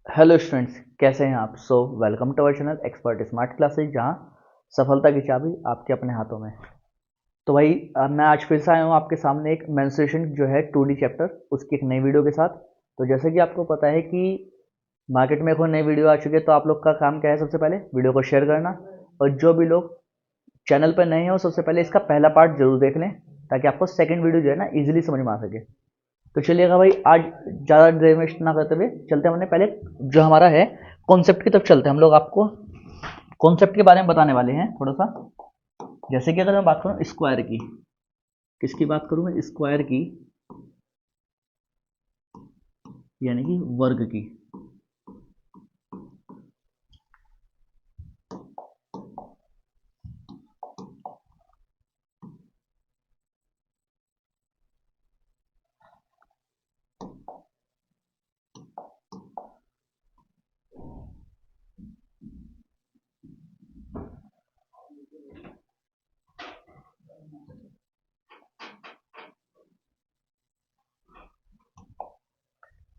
Hello students, कैसे हैं आप? Welcome to our channel expert smart classes, जहां सफलता की चाबी आपके अपने हाथों में। तो भाई, मैं आज फिर से आया हूँ आपके सामने एक मेंस्ट्रुएशन जो है 2D चैप्टर, उसकी एक नई वीडियो के साथ। तो जैसे कि आपको पता है कि मार्केट में कोई नई वीडियो आ चुकी है, तो आप लोग का काम क्या है? सबसे पहले वीडियो को शेयर करना, और जो भी लोग चैनल पर नए हैं वो सबसे पहले इसका पहला पार्ट जरूर देख लें, ताकि आपको सेकंड वीडियो जो है ना इजीली समझ में आ सके। तो चलिएगा भाई, आज ज़्यादा देर वेस्ट ना करते हुए चलते हैं हमने पहले जो हमारा है कॉन्सेप्ट की तरफ चलते हैं। हम लोग आपको कॉन्सेप्ट के बारे में बताने वाले हैं थोड़ा सा। जैसे कि अगर मैं बात करूं स्क्वायर की, किसकी बात करूं मैं? स्क्वायर की, यानी कि वर्ग की।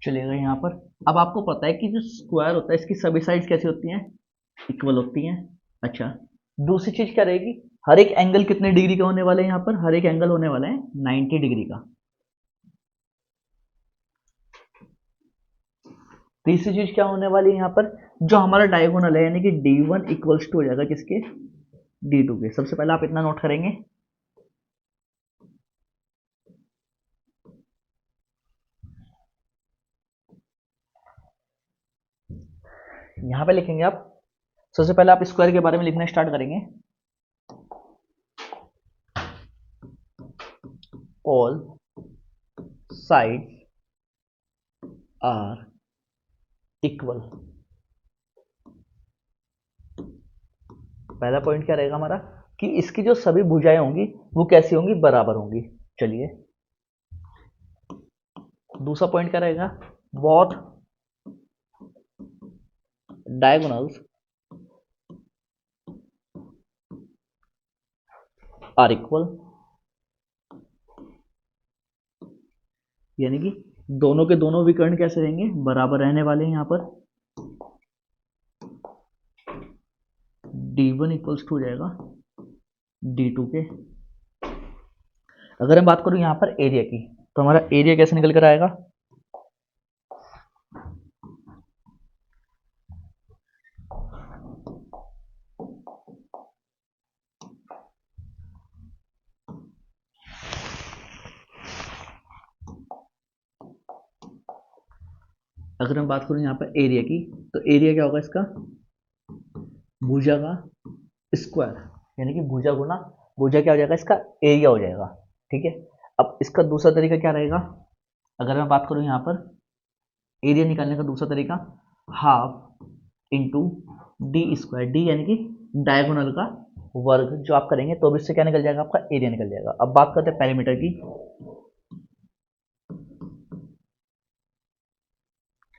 चलिएगा यहाँ पर, अब आपको पता है कि जो स्क्वायर होता है इसकी सभी साइड्स कैसी होती हैं? इक्वल होती हैं। अच्छा, दूसरी चीज क्या रहेगी? हर एक एंगल कितने डिग्री का होने वाला है? यहाँ पर हर एक एंगल होने वाला है 90 डिग्री का। तीसरी चीज क्या होने वाली है यहाँ पर? जो हमारा डायगोनल है, यानी कि D1 इक्वल्स टू हो जाएगा किसके? D2 के। सबसे पहले आप इतना नोट करेंगे, यहाँ पे लिखेंगे आप। सबसे पहले आप स्क्वायर के बारे में लिखना स्टार्ट करेंगे। All sides are equal. पहला पॉइंट क्या रहेगा हमारा? कि इसकी जो सभी भुजाएं होंगी वो कैसी होंगी? बराबर होंगी। चलिए, दूसरा पॉइंट क्या रहेगा? बोथ डायगोनल्स आर इक्वल, यानी कि दोनों के दोनों विकर्ण कैसे रहेंगे? बराबर रहने वाले हैं। यहाँ पर D1 इक्वल्स टू हो जाएगा D2 के। अगर मैं बात करूं यहाँ पर एरिया की, तो हमारा एरिया कैसे निकल कर आएगा? अगर मैं बात करूं यहाँ पर एरिया की, तो एरिया क्या होगा इसका? भुजा का स्क्वायर, यानी कि भुजा गुना भुजा क्या हो जाएगा? इसका एरिया हो जाएगा। ठीक है। अब इसका दूसरा तरीका क्या रहेगा? अगर मैं बात करूं यहाँ पर एरिया निकालने का दूसरा तरीका, half into D square. D यानी कि डायगोनल का वर्ग जो आप करेंगे, तो भी इससे क्या निकल जाएगा? आपका एरिया निकल जाएगा। अब बात करते हैं पेरीमीटर की।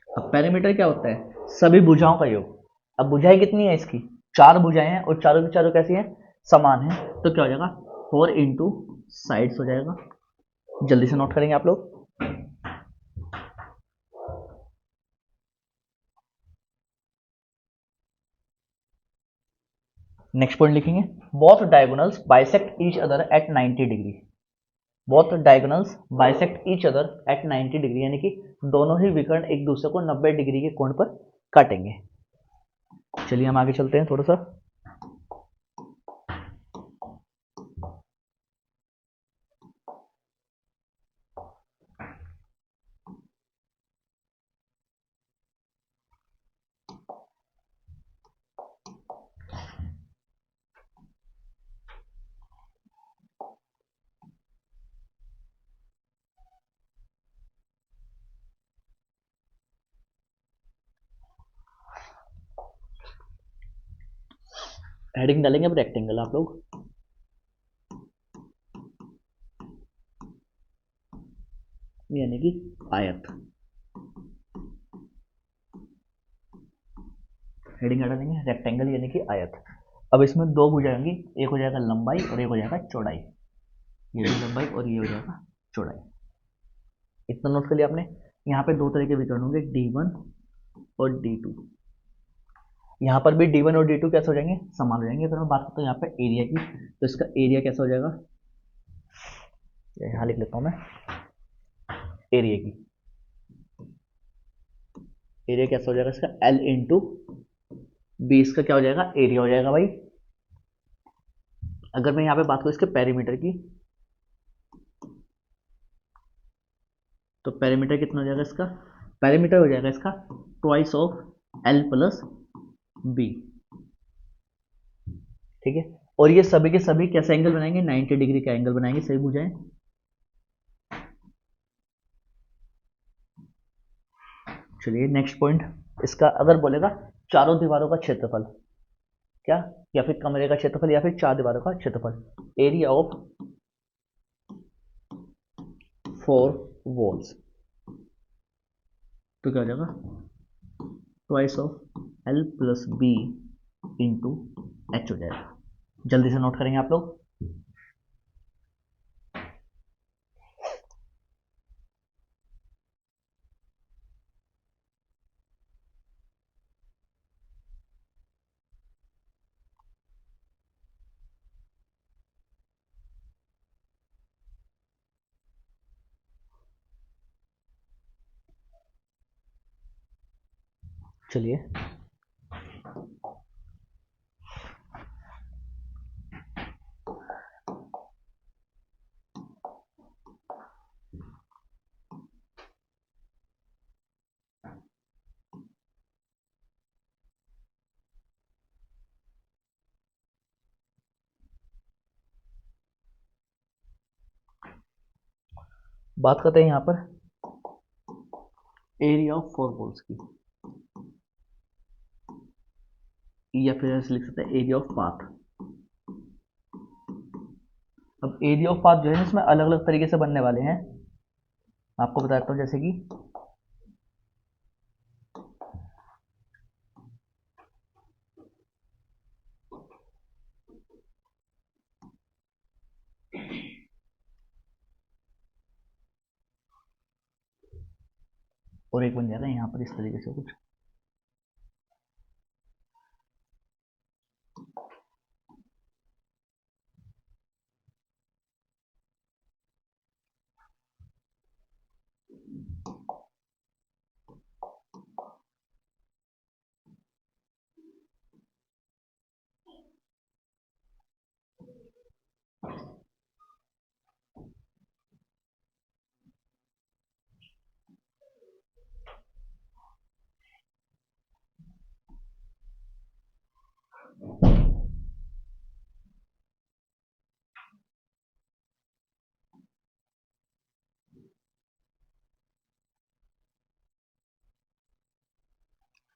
अब पेरीमीटर क्या होता है? सभी भुजाओं का योग। अब भुजाएं कितनी है इसकी? चार भुजाएं हैं, और चारों की चारों कैसी हैं? समान है। तो क्या हो जाएगा? 4 इंटू साइड्स हो जाएगा। जल्दी से नोट करेंगे आप लोग। नेक्स्ट पॉइंट लिखेंगे, both diagonals bisect each other at 90 degree. Both diagonals bisect each other at 90 degree, यानी कि दोनों ही विकर्ण एक दूसरे को 90 डिग्री के कोण पर काटेंगे। चलिए हम आगे चलते हैं थोड़ा सा। हेडिंग डालेंगे अब रेक्टेंगल आप लोग। यानी कि आयत। हेडिंग क्या डालेंगे? रेक्टेंगल, यानी कि आयत। अब इसमें दो भुजाएं होंगी, एक हो जाएगा लंबाई और एक हो जाएगा चौड़ाई। ये भी लंबाई और ये हो जाएगा चौड़ाई। इतना नोट कर लिया आपने। यहाँ पे दो तरह के विकर्ण होंगे, D1 और D2। यहाँ पर भी D1 और D2 कैसे हो जाएंगे, समान हो जाएंगे। अगर मैं बात करता हूँ यहाँ पे एरिया की, तो इसका एरिया कैसा हो जाएगा, यहाँ लिख लेता हूँ मैं, एरिया की एरिया कैसा हो जाएगा इसका, L इंटू बी, इसका क्या हो जाएगा, एरिया हो जाएगा भाई। अगर मैं यहाँ पे बात करूँ इसके पेरीमीटर की, तो पेरीमीटर कितना हो जाएगा इसका, पेरीमीटर हो जाएगा इसका twice of L plus B. ठीक है, और ये सभी के सभी कैसे एंगल बनाएंगे, 90 डिग्री का एंगल बनाएंगे, सही बुझाएं। चलिए नेक्स्ट पॉइंट, इसका अगर बोलेगा चारों दीवारों का क्षेत्रफल, क्या, या फिर कमरे का क्षेत्रफल, या फिर चार दीवारों का क्षेत्रफल, एरिया ऑफ 4 वॉल्स, तो क्या हो जाएगा, twice of L plus B into H हो जाएगा। जल्दी से नोट करेंगे आप लोग। चलिए बात करते हैं यहाँ पर एरिया ऑफ 4 वॉल्स की, या फिर ऐसे लिख सकते हैं एरिया ऑफ पाथ। अब एरिया ऑफ पाथ जो है इसमें अलग अलग तरीके से बनने वाले हैं, आपको बताता हूँ। जैसे कि और एक बन जाएगा यहाँ पर इस तरीके से कुछ,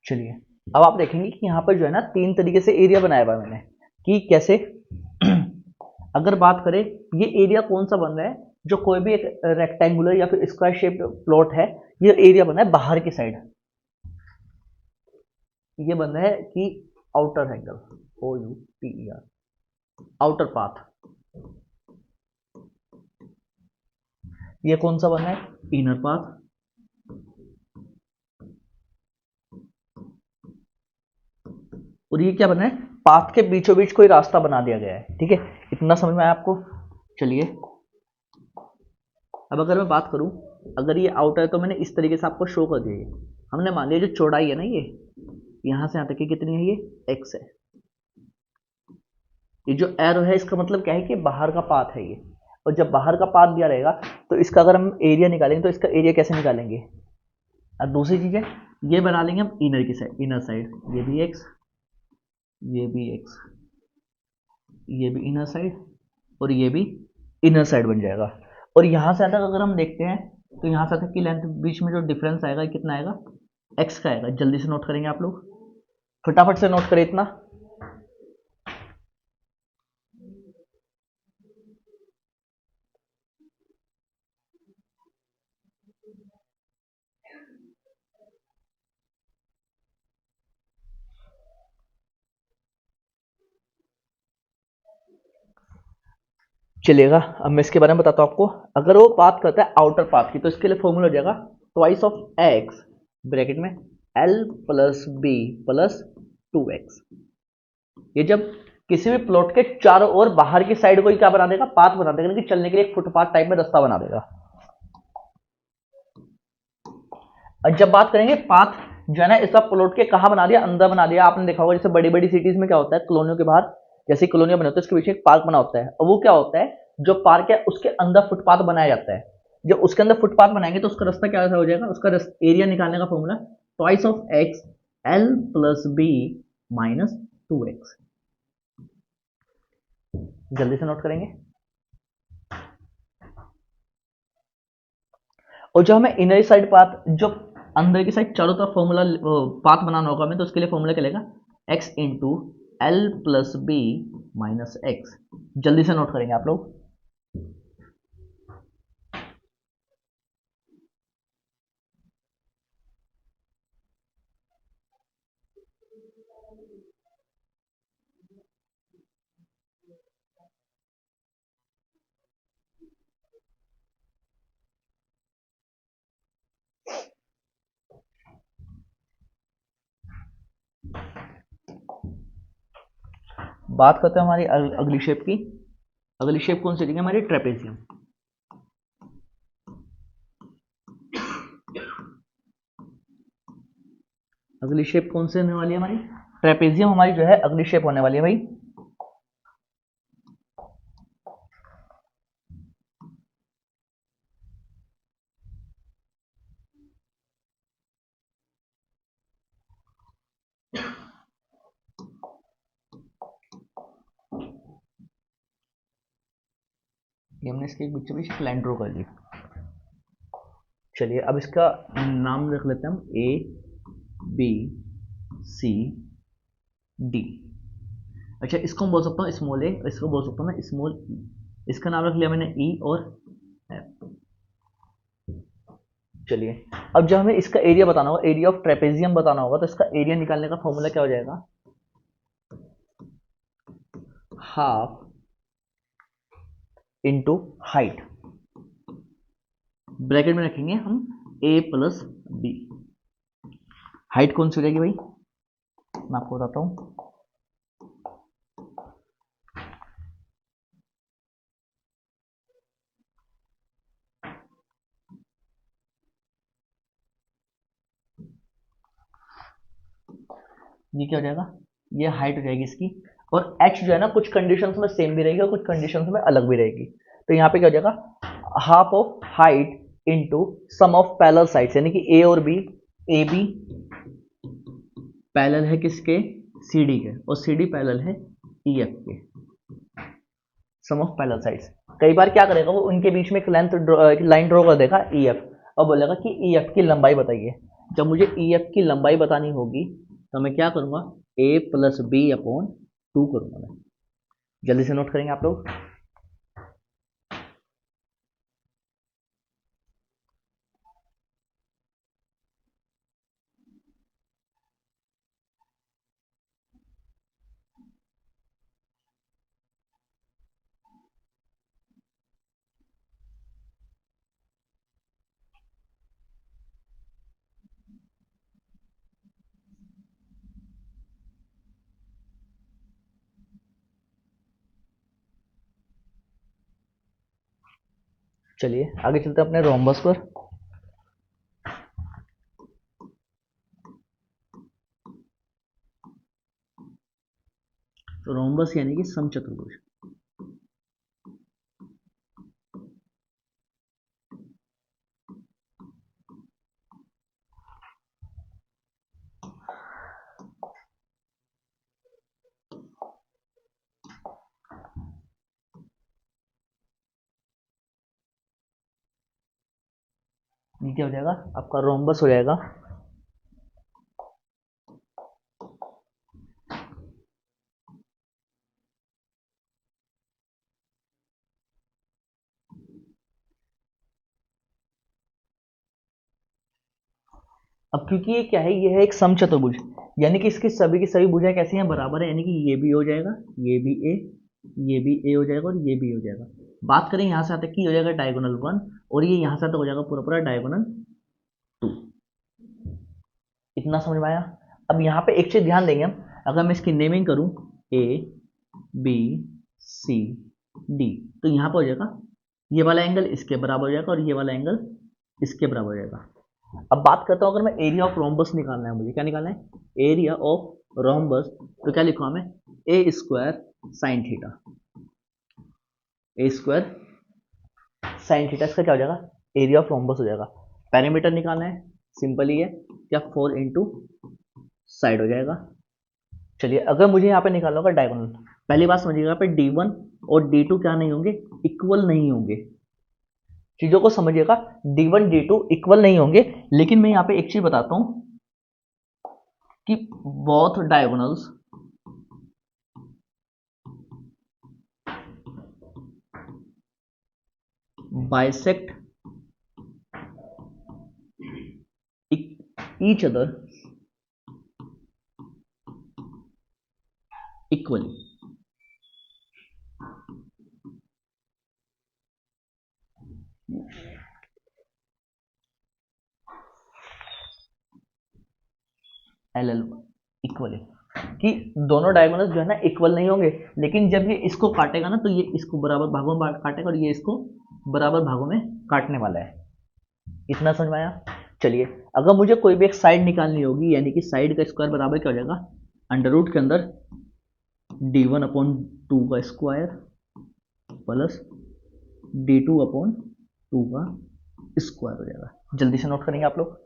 चलिए अब आप देखेंगे कि यहाँ पर जो है ना 3 तरीके से एरिया बनाया हुआ है मैंने, कि कैसे अगर बात करें ये एरिया कौन सा बन रहा है, जो कोई भी एक रेक्टेंगुलर या फिर स्क्वायर शेप प्लॉट है, ये एरिया बना है बाहर की साइड, ये बन रहा है कि outer angle, OUTER, outer path. ये कौन सा बना है, इनर पाथ। और ये क्या बना है, पाथ के बीचों बीच कोई रास्ता बना दिया गया है। ठीक है, इतना समझ में आया आपको। चलिए अब अगर मैं बात करूं, अगर ये आउटर है तो मैंने इस तरीके से आपको शो कर दिया। ये हमने मान लिया जो चौड़ाई है ना, ये यहां से यहां तक की कितनी है, ये x है। ये जो एरो है इसका मतलब क्या है कि बाहर का पाथ है ये, और जब बाहर का पाथ दिया रहेगा तो इसका अगर हम एरिया निकालेंगे तो इसका एरिया कैसे निकालेंगे। अब दूसरी चीज है, ये बना लेंगे हम इनर की साइड, इनर साइड, ये भी x, ये भी x, ये भी इनर साइड, और ये भी इनर साइड बन जाएगा। और यहाँ से तक अगर हम देखते हैं तो यहाँ से तक की लेंथ बीच में जो डिफरेंस आएगा कितना आएगा, x का आएगा। जल्दी से नोट करेंगे आप लोग, फटाफट से नोट करें इतना। चलेगा, अब मैं इसके बारे में बताता हूँ आपको। अगर वो बात करता है आउटर पाथ की, तो इसके लिए फॉर्मूला हो जाएगा ट्वाइस ऑफ x ब्रैकेट में L plus B plus 2x। ये जब किसी भी प्लॉट के चारों ओर बाहर की साइड को ही क्या बना देगा, पाथ बना देगा, कि चलने के लिए एक फुटपाथ टाइप में रास्ता बना देगा। और जब बात करेंगे पाथ जो है ना, इसका प्लॉट के कहा बना दिया, अंदर बना दिया। आपने देखा होगा जैसे बड़ी बड़ी सिटीज में क्या होता है, कॉलोनियों के बाहर जैसे कॉलोनियां बने होती है उसके पीछे एक पार्क बना होता है, और वो क्या होता है, जो पार्क है उसके अंदर फुटपाथ बनाया जाता है। जब उसके अंदर फुटपाथ बनाएंगे तो उसका रास्ता क्या हो जाएगा, उसका एरिया निकालने का formula twice of X L plus B minus 2x। जल्दी से नोट करेंगे। और जो हमें इनर साइड पाथ, जो अंदर की साइड चारों तरफ फॉर्मूला पाथ बनाना होगा हमें, तो उसके लिए फॉर्मूला क्या लेगा, x into L plus B minus X. जल्दी से नोट करेंगे आप लोग। बात करते हैं हमारी अगली शेप की। अगली शेप कौन सी, हमारी ट्रेपेजियम। अगली शेप कौन सी होने वाली है हमारी, ट्रेपेजियम हमारी जो है अगली शेप होने वाली है भाई। ये हमने इसके बीच में लाइन ड्रॉ कर ली। चलिए अब इसका नाम रख लेते हैं हम, ए बी सी डी। अच्छा, इसको मैं बोल सकता हूँ स्मॉल ए, इसको बोल सकता हूँ मैं स्मॉल ई। इसका नाम रख लिया मैंने ई और एफ। चलिए अब जब हमें इसका एरिया बताना होगा, एरिया ऑफ ट्रेपेजियम बताना होगा, तो इसका एरिया निकालने का फॉर्मूला क्या हो जाएगा, हाफ इंटू हाइट, ब्रैकेट में रखेंगे हम ए प्लस बी। हाइट कौन सी हो जाएगी भाई, मैं आपको बताता हूँ। ये क्या हो जाएगा, ये हाइट हो जाएगी इसकी, और h जो है ना कुछ कंडीशंस में सेम भी रहेगी और कुछ कंडीशंस में अलग भी रहेगी। तो यहाँ पे क्या हो जाएगा, half of height into sum of parallel sides, यानी कि ए और बी, ए बी पैरेलल है किसके, सी डी के, और सी डी पैरेलल है ई एफ के, सम ऑफ पैरेलल साइड्स। कई बार क्या करेगा वो, उनके बीच में एक लाइन ड्रॉ कर देगा ई एफ, और बोलेगा कि ई एफ की लंबाई बताइए। जब मुझे ई एफ की लंबाई बतानी होगी तो मैं क्या करूंगा, ए प्लस बी अपॉन 2 करूंगा मैं। जल्दी से नोट करेंगे आप लोग। चलिए आगे चलते हैं अपने रोम्बस पर। तो रोम्बस यानी कि समचतुर्भुज। ये क्या हो जाएगा, आपका रोम्बस हो जाएगा। अब क्योंकि ये क्या है, ये है एक समचतुर्भुज, यानी कि इसकी सभी की सभी भुजाएं कैसी हैं, बराबर है, यानी कि ये भी हो जाएगा, ये भी ए, ये भी ए हो जाएगा, और ये भी हो जाएगा। बात करें यहाँ से आते की हो जाएगा डायगोनल 1, और ये यहाँ से तक हो जाएगा पूरा पूरा डायगोनल 2। इतना समझ में आया। अब यहाँ पे एक चीज ध्यान देंगे हम, अगर मैं इसकी नेमिंग करूं ए बी सी डी, तो यहाँ पर हो जाएगा ये वाला एंगल इसके बराबर हो जाएगा और ये वाला एंगल इसके बराबर हो जाएगा। अब बात करता हूँ, अगर मैं एरिया ऑफ रोम्बस निकालना है, मुझे क्या निकालना है, एरिया ऑफ रोम्बस, तो क्या लिखूंगा मैं, ए स्क्वायर साइन थीटा, ए स्क्वायर साइन थीटा, इसका क्या हो जाएगा, एरिया ऑफ रोम्बस हो जाएगा। पैरामीटर निकालना है, सिंपल ही है, क्या 4 इंटू साइड हो जाएगा। चलिए अगर मुझे यहाँ पे निकालना होगा डायगोनल, पहली बात समझिएगा, यहाँ पे D1 और D2 क्या नहीं होंगे, इक्वल नहीं होंगे। चीजों को समझिएगा, D1 D2 इक्वल नहीं होंगे, लेकिन मैं यहाँ पे एक चीज बताता हूं कि both diagonals bisect each other equally। L L equally, कि दोनों डायगोनल्स जो है ना इक्वल नहीं होंगे, लेकिन जब ये इसको काटेगा ना तो ये इसको बराबर भागों में काटेगा और ये इसको बराबर भागों में काटने वाला है। इतना समझ में आया। चलिए अगर मुझे कोई भी एक साइड निकालनी होगी, यानी कि साइड का स्क्वायर बराबर क्या हो जाएगा, अंडर रूट के अंदर D1 अपॉन 2 का स्क्वायर प्लस D2 अपॉन 2 का स्क्वायर हो जाएगा। जल्दी से नोट करेंगे आप लोग।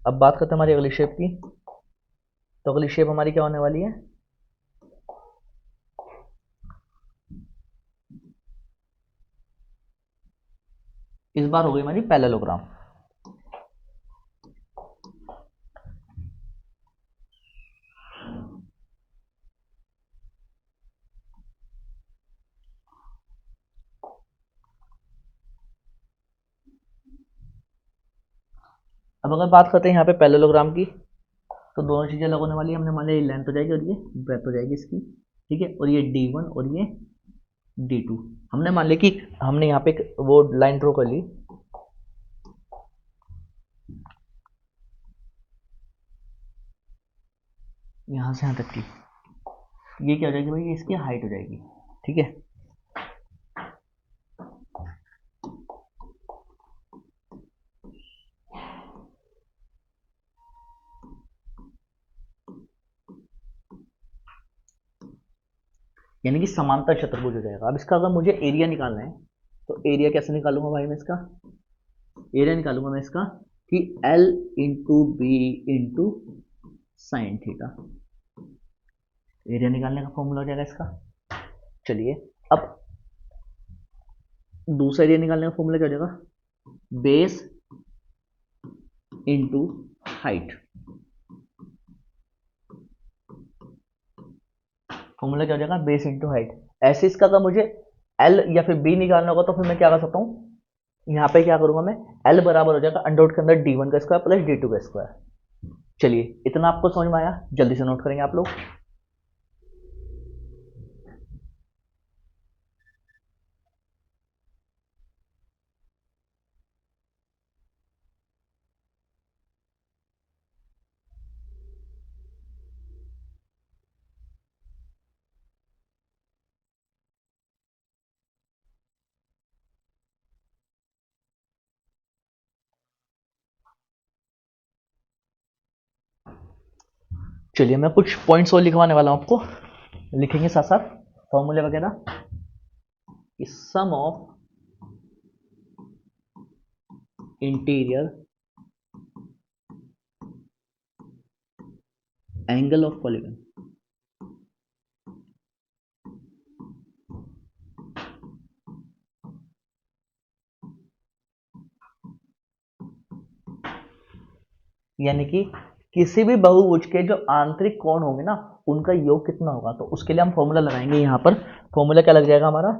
अब बात करते हैं हमारी अगली शेप की। तो अगली शेप हमारी क्या होने वाली है, इस बार हो गई हमारी पैरेललोग्राम। अब अगर बात करते हैं यहाँ पे पैरेललोग्राम की, तो दोनों चीजें अलग होने वाली है। हमने मान लिया ये लेंथ हो जाएगी और ये ब्रेथ हो जाएगी इसकी, ठीक है, और ये D1 और ये D2। हमने मान लिया कि हमने यहाँ पे एक वो लाइन ड्रॉ कर ली, यहाँ से यहाँ तक की, ये क्या हो जाएगी भाई, ये इसकी हाइट हो जाएगी, ठीक है। यानी कि समांतर चतुर्भुज हो जाएगा। अब इसका अगर मुझे एरिया निकालना है, तो एरिया कैसे निकालूंगा भाई, मैं इसका एरिया निकालूंगा मैं इसका कि L into B into sine theta, area निकालने का फॉर्मूला हो जाएगा इसका। चलिए अब दूसरा एरिया निकालने का फॉर्मूला क्या हो जाएगा, बेस इंटू हाइट। फॉर्मूला क्या हो जाएगा, बेस इंटू हाइट। ऐसे इसका अगर मुझे एल या फिर बी निकालना होगा, तो फिर मैं क्या कर सकता हूँ, यहाँ पे क्या करूंगा मैं, एल बराबर हो जाएगा अंडर रूट के अंदर D1 का स्क्वायर प्लस D2 का स्क्वायर। चलिए इतना आपको समझ में आया, जल्दी से नोट करेंगे आप लोग। चलिए मैं कुछ पॉइंट्स और लिखवाने वाला हूं आपको, लिखेंगे साथ साथ फॉर्मूले वगैरह। Sum of interior angle of polygon यानी कि किसी भी बहुभुज के जो आंतरिक कोण होंगे ना उनका योग कितना होगा, तो उसके लिए हम फॉर्मूला लगाएंगे। यहाँ पर फॉर्मूला क्या लग जाएगा हमारा,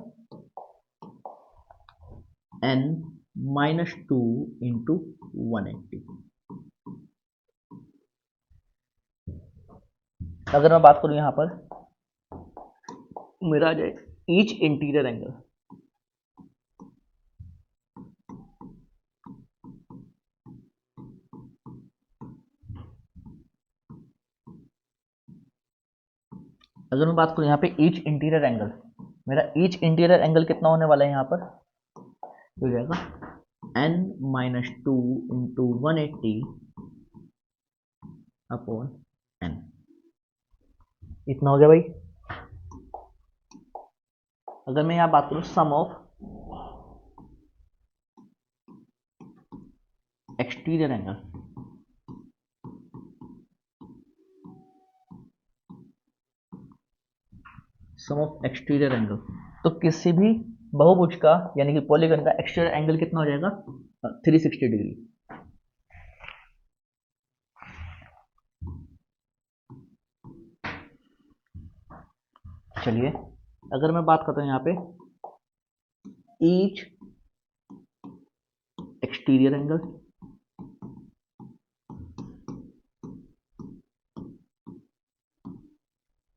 n-2 इंटू 180। अगर मैं बात करूं यहाँ पर मेरा आ जाए ईच इंटीरियर एंगल, अगर मैं बात करूं यहाँ पे ईच इंटीरियर एंगल, मेरा ईच इंटीरियर एंगल कितना होने वाला है यहाँ पर, हो जाएगा n-2 इंटू 180 अपॉन n। इतना हो गया भाई। अगर मैं यहाँ बात करूं sum of exterior angle, sum of exterior angle, तो किसी भी बहुभुज का यानी कि पॉलीगन का एक्सटीरियर एंगल कितना हो जाएगा, 360 डिग्री। चलिए अगर मैं बात करता हूं यहाँ पे ईच एक्सटीरियर एंगल,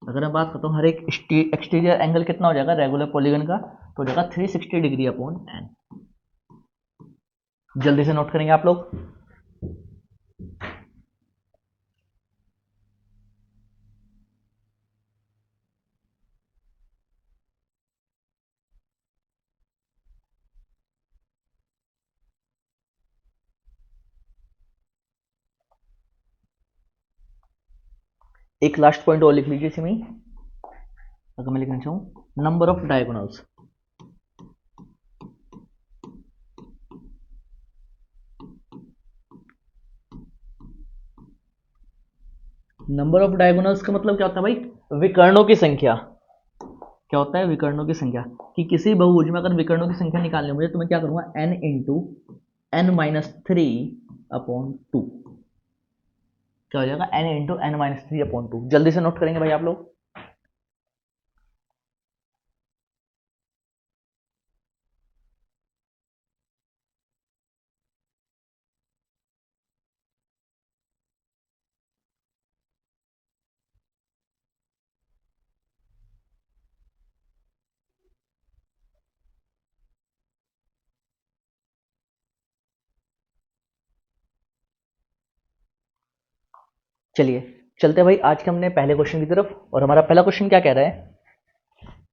अगर मैं बात करता हूँ हर एक एक्सटीरियर एंगल कितना हो जाएगा रेगुलर पॉलीगन का, तो हो जाएगा 360 डिग्री अपॉन n। जल्दी से नोट करेंगे आप लोग। एक लास्ट पॉइंट और लिख लीजिए इसमें, अगर मैं लिखना चाहूँ number of diagonals, number of diagonals का मतलब क्या होता है भाई, विकर्णों की संख्या। क्या होता है, विकर्णों की संख्या। कि किसी बहुभुज में अगर विकर्णों की संख्या निकालनी हो मुझे तो मैं क्या करूंगा, n इंटू n-3 अपॉन 2, क्या हो जाएगा n इंटू n-3 अपॉन 2। जल्दी से नोट करेंगे भाई आप लोग। चलिए चलते भाई आज के हमने पहले क्वेश्चन की तरफ। और हमारा पहला क्वेश्चन क्या कह रहा है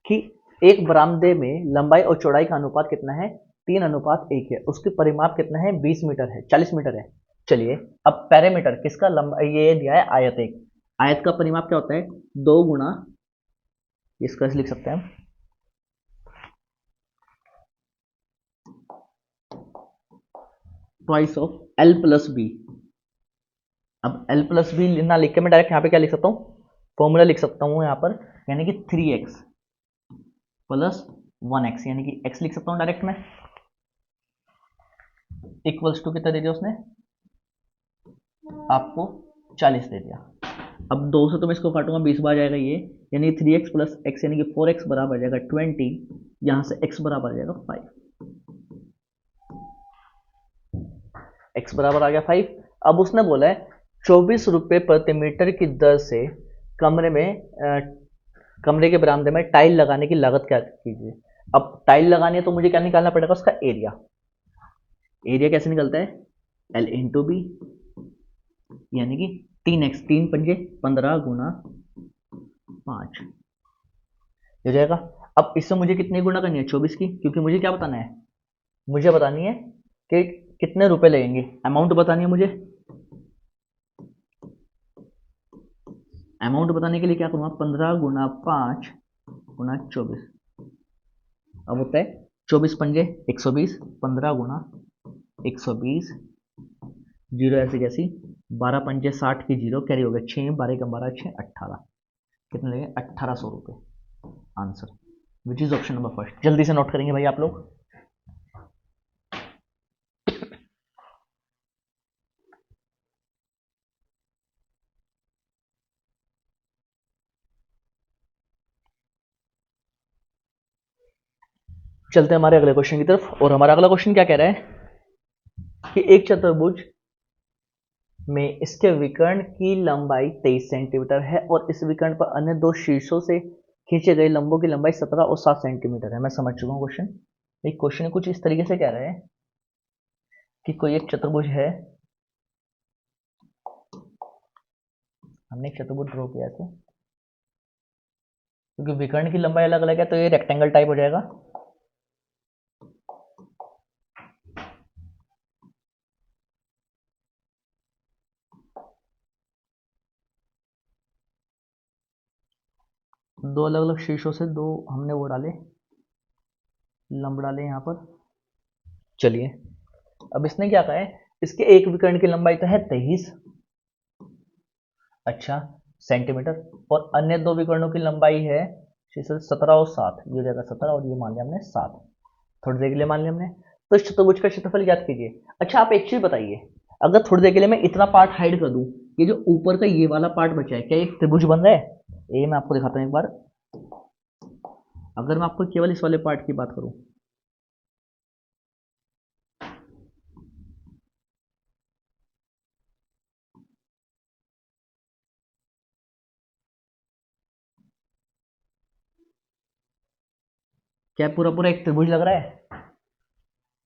कि एक बरामदे में लंबाई और चौड़ाई का अनुपात कितना है, 3:1 है। उसकी परिमाप कितना है, 20 मीटर है, 40 मीटर है। चलिए अब पैरामीटर किसका, लंबाई ये दिया है आयत एक, आयत का परिमाप क्या होता है 2 गुना, इसका लिख सकते हैं twice of L plus B. अब एल प्लस बी ना लिख के मैं डायरेक्ट यहाँ पे क्या लिख सकता हूँ, फॉर्मूला लिख सकता हूँ यहाँ पर, यानी कि 3x प्लस 1x, यानी कि x लिख सकता हूँ डायरेक्ट में, इक्वल्स टू कितना दे दिया उसने आपको, 40 दे दिया। अब 2 से तो मैं इसको काटूंगा 20 बार जाएगा ये, यानी 3x प्लस x यानी कि 4x बराबर आ जाएगा 20, यहाँ से x बराबर आ जाएगा 5, x बराबर आ गया 5। अब उसने बोला है 24 रुपये प्रति मीटर की दर से कमरे के बरामदे में टाइल लगाने की लागत क्या कीजिए। अब टाइल लगानी है तो मुझे क्या निकालना पड़ेगा, उसका एरिया। एरिया कैसे निकलता है, एल इंटू बी, यानी कि 3x, 3 पंजे 15 गुना 5 हो जाएगा। अब इससे मुझे कितनी गुना करनी है, 24 की, क्योंकि मुझे क्या बताना है, मुझे बतानी है कि कितने रुपए लगेंगे, अमाउंट बतानी है मुझे। अमाउंट बताने के लिए क्या करूँगा, 15 गुना 5 गुना 24। अब होता है 24 पंजे 120, 15 गुना 120, जीरो ऐसे कैसी, 12 पंजे 60 की जीरो कैरी हो गया, 6 12 का 12 6 18, कितने लगे 1800 रुपये answer, which is option number first. जल्दी से नोट करेंगे भाई आप लोग। चलते हैं हमारे अगले क्वेश्चन की तरफ। और हमारा अगला क्वेश्चन क्या कह रहा है कि एक चतुर्भुज में इसके विकर्ण की लंबाई 23 सेंटीमीटर है और इस विकर्ण पर अन्य दो शीर्षों से खींचे गए लंबों की लंबाई 17 और 7 सेंटीमीटर है। मैं समझ चुका हूँ क्वेश्चन। एक क्वेश्चन कुछ इस तरीके से कह रहा है कि कोई एक चतुर्भुज है, हमने एक चतुर्भुज ड्रॉ किया था, क्योंकि विकर्ण की लंबाई अलग अलग है तो ये रेक्टेंगल टाइप हो जाएगा। दो अलग अलग शीर्षों से दो हमने वो डाले, लंब डाले यहाँ पर। चलिए, अब इसने क्या कहा है, इसके एक विकर्ण की लंबाई तो है 23 अच्छा सेंटीमीटर, और अन्य दो विकर्णों की लंबाई है 17 और 7। ये हो जाएगा 17 और ये मान लिया हमने 7, थोड़ी देर के लिए मान लिया हमने। तो इस चतुर्भुज का क्षेत्रफल याद कीजिए। अच्छा, आप एक चीज बताइए, अगर थोड़ी देर के लिए मैं इतना पार्ट हाइड कर दूं, ये जो ऊपर का ये वाला पार्ट बचा है, क्या एक त्रिभुज बन रहा है? ये मैं आपको दिखाता हूँ एक बार। अगर मैं आपको केवल इस वाले पार्ट की बात करूं, क्या पूरा पूरा एक त्रिभुज लग रहा है?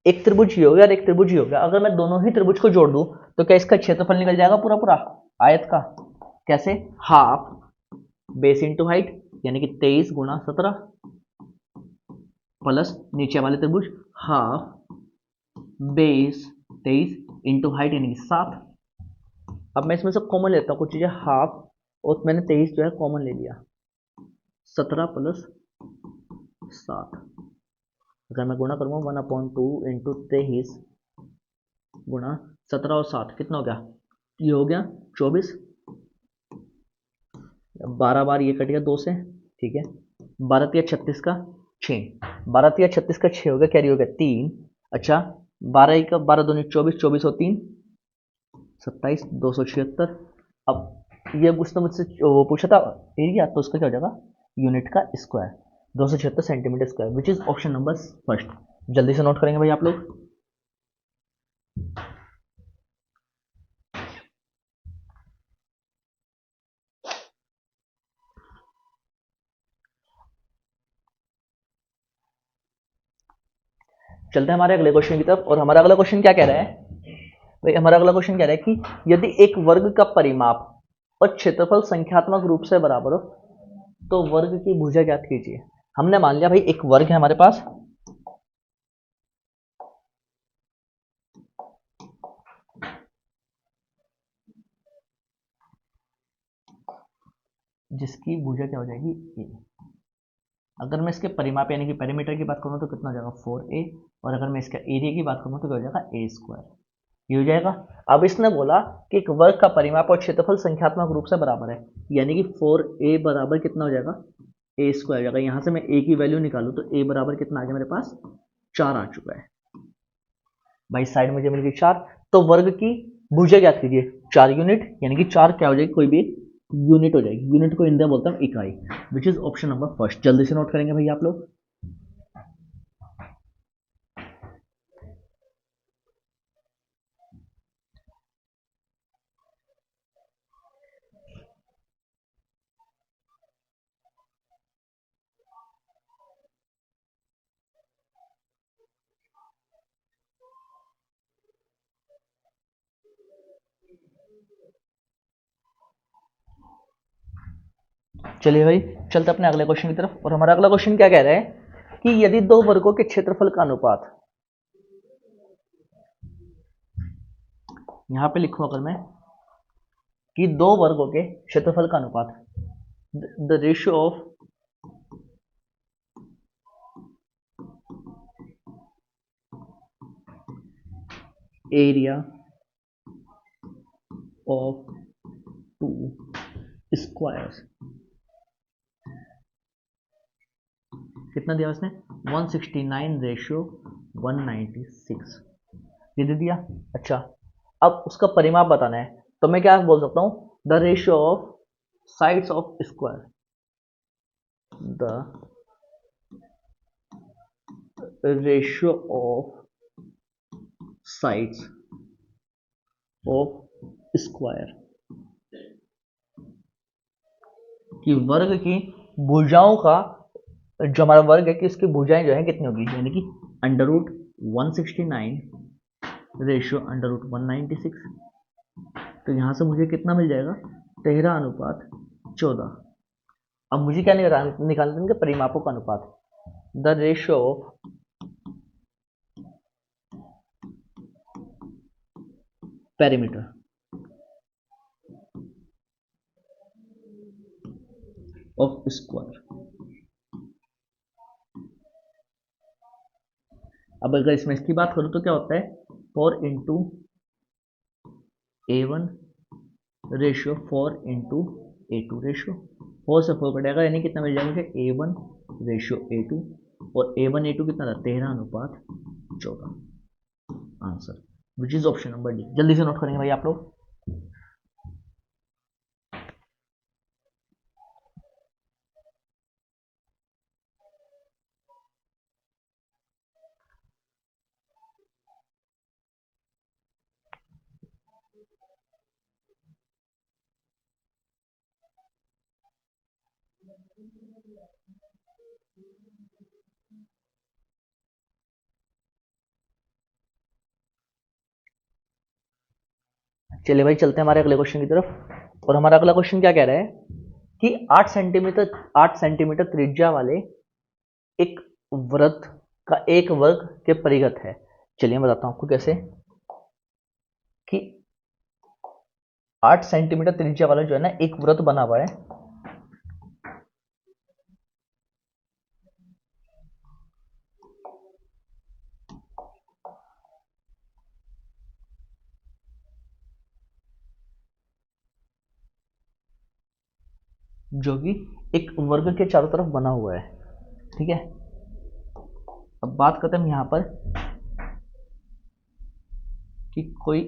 एक त्रिभुज ही हो गया और एक त्रिभुज ही हो गया। अगर मैं दोनों ही त्रिभुज को जोड़ दूं तो क्या इसका क्षेत्रफल निकल जाएगा पूरा पूरा आयत का? कैसे? हाफ बेस इंटू हाइट, यानी कि 23 गुणा 17 प्लस नीचे वाले त्रिभुज हाफ बेस 23 इंटू हाइट यानी कि 7। अब मैं इसमें से कॉमन लेता हूँ कुछ चीजें, हाफ और मैंने 23 जो है कॉमन ले लिया, 17 प्लस 7। अगर मैं गुणा करूंगा 1/2 इंटू 23 गुणा 17 और 7 कितना हो गया? ये हो गया 24। 12 बार ये कट गया 2 से, ठीक है। 12 या 36 का 6, 12 या 36 का 6 हो गया, कैरी हो गया 3। अच्छा, 12 का 12 दूनी 24, 24 और 3 27, 276। अब ये उसने मुझसे वो पूछा था एरिया, तो उसका क्या हो जाएगा यूनिट का square, 276 centimetre square, which is option number first. जल्दी से नोट करेंगे भाई आप लोग। चलते हैं हमारे अगले क्वेश्चन की तरफ। और हमारा अगला क्वेश्चन क्या कह रहा है भाई? हमारा अगला क्वेश्चन कह रहा है कि यदि एक वर्ग का परिमाप और क्षेत्रफल संख्यात्मक रूप से बराबर हो तो वर्ग की भुजा ज्ञात कीजिए। हमने मान लिया भाई एक वर्ग है हमारे पास, जिसकी भुजा क्या हो जाएगी ए। अगर मैं इसके परिमाप यानी कि पेरीमीटर की बात करूँ तो कितना हो जाएगा 4a, और अगर मैं इसका एरिया की बात करूँ तो क्या हो जाएगा ए स्क्वायर, ये हो जाएगा। अब इसने बोला कि एक वर्ग का परिमाप और क्षेत्रफल संख्यात्मक रूप से बराबर है, यानी कि 4a बराबर कितना हो जाएगा ए स्क्वायर हो जाएगा। यहाँ से मैं a की वैल्यू निकालूं तो a बराबर कितना आ गया मेरे पास 4 आ चुका है भाई, साइड मुझे मिल गई 4। तो वर्ग की भुजा ज्ञात कीजिए, 4 यूनिट, यानी कि 4 क्या हो जाएगी, कोई भी यूनिट हो जाएगी। यूनिट को इंडिया बोलता हूँ इकाई, विच इज ऑप्शन नंबर फर्स्ट। जल्दी से नोट करेंगे भाई आप लोग। चलिए भाई, चलते अपने अगले क्वेश्चन की तरफ। और हमारा अगला क्वेश्चन क्या कह रहा है कि यदि दो वर्गों के क्षेत्रफल का अनुपात, यहां पे लिखूं अगर मैं कि दो वर्गों के क्षेत्रफल का अनुपात, the ratio of area of to squares, कितना दिया उसने 169 रेशियो 196, ये दे दिया। अच्छा, अब उसका परिमाप बताना है तो मैं क्या बोल सकता हूं, the ratio of sides of square, the ratio of sides of square, कि वर्ग की भुजाओं का, जो हमारा वर्ग है कि उसकी भुजाएं जो है कितनी होगी, यानी कि under root 169 ratio under root 196। तो यहां से मुझे कितना मिल जाएगा, 13:14। अब मुझे क्या निकालना है, परिमापों का अनुपात, the ratio of perimeter of square. अब अगर इसमें इसकी बात करूं तो क्या होता है, 4 into A1 ratio 4 into A2 ratio, 4 से 4 कटेगा, यानी कितना मिल जाएगा मुझे, A1 रेशियो A2, और A1 A2 कितना था, 13:14 answer, which is option number D. जल्दी से नोट करेंगे भाई आप लोग। चलिए भाई चलते हैं हमारे अगले क्वेश्चन की तरफ। और हमारा अगला क्वेश्चन क्या कह रहा है कि 8 सेंटीमीटर त्रिज्या वाले एक वृत्त का एक वर्ग के परिघत है। चलिए मैं बताता हूं आपको कैसे, कि 8 सेंटीमीटर त्रिज्या वाला जो है ना एक वृत्त बना हुआ है, जो कि एक वर्ग के चारों तरफ बना हुआ है, ठीक है। अब बात करते हैं हम यहां पर कि कोई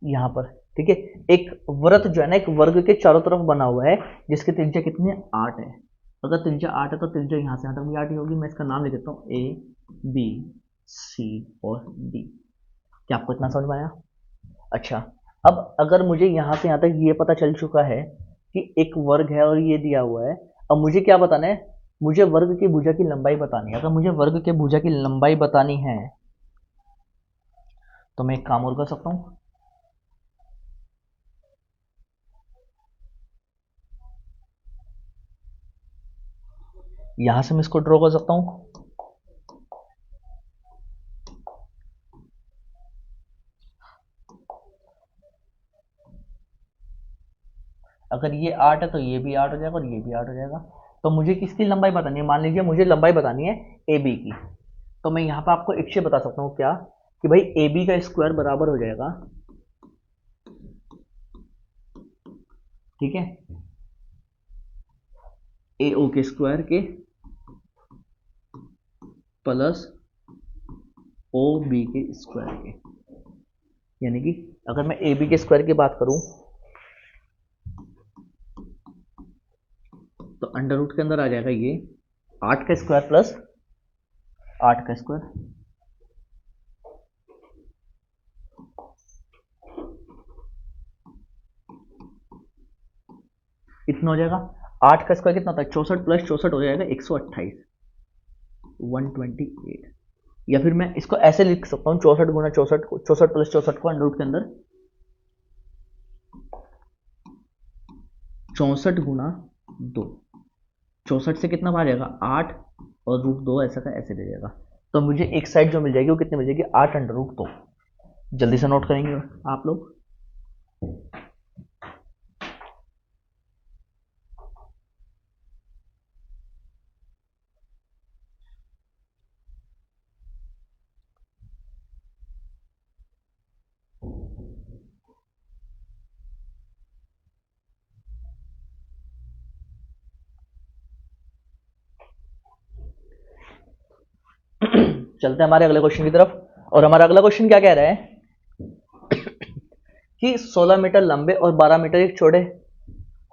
यहां पर, ठीक है, एक वृत्त जो है ना एक वर्ग के चारों तरफ बना हुआ है, जिसकी त्रिज्या कितनी है, 8 है। अगर त्रिज्या 8 है तो त्रिज्या यहां से यहां तक भी 8 ही होगी। मैं इसका नाम लिख देता हूं A B C और D। क्या आपको इतना समझ में आया? अच्छा, अब अगर मुझे यहां से यहां तक ये पता चल चुका है कि एक वर्ग है और ये दिया हुआ है, अब मुझे क्या बताना है, मुझे वर्ग की भुजा की लंबाई बतानी है। अगर मुझे वर्ग के भुजा की लंबाई बतानी है तो मैं एक काम और कर सकता हूं, यहां से मैं इसको ड्रॉ कर सकता हूं। अगर ये 8 है तो ये भी 8 हो जाएगा और ये भी 8 हो जाएगा। तो मुझे किसकी लंबाई बतानी है, मान लीजिए मुझे लंबाई बतानी है ए बी की। तो मैं यहाँ पे आपको एक चीज बता सकता हूँ, क्या, कि भाई ए बी का स्क्वायर बराबर हो जाएगा, ठीक है, ए ओ के स्क्वायर के प्लस ओ बी के स्क्वायर के। यानी कि अगर मैं ए बी के स्क्वायर की बात करूं तो अंडर रूट के अंदर आ जाएगा ये 8 का स्क्वायर प्लस 8 का स्क्वायर, इतना हो जाएगा। 8 का स्क्वायर कितना होता है, 64 प्लस 64 हो जाएगा 128, 128। या फिर मैं इसको ऐसे लिख सकता हूँ, 64 गुना 64 को, 64 प्लस 64 को अंडर रूट के अंदर 64 गुना 2, 64 से कितना बाहर जाएगा 8 और रूट 2 ऐसा का ऐसे दे जाएगा। तो मुझे एक साइड जो मिल जाएगी वो कितनी मिल जाएगी, 8 अंडर रूट 2। जल्दी से नोट करेंगे आप लोग। चलते हैं हमारे अगले क्वेश्चन की तरफ। और हमारा अगला क्वेश्चन क्या कह रहा है कि 16 मीटर लंबे और 12 मीटर एक चौड़े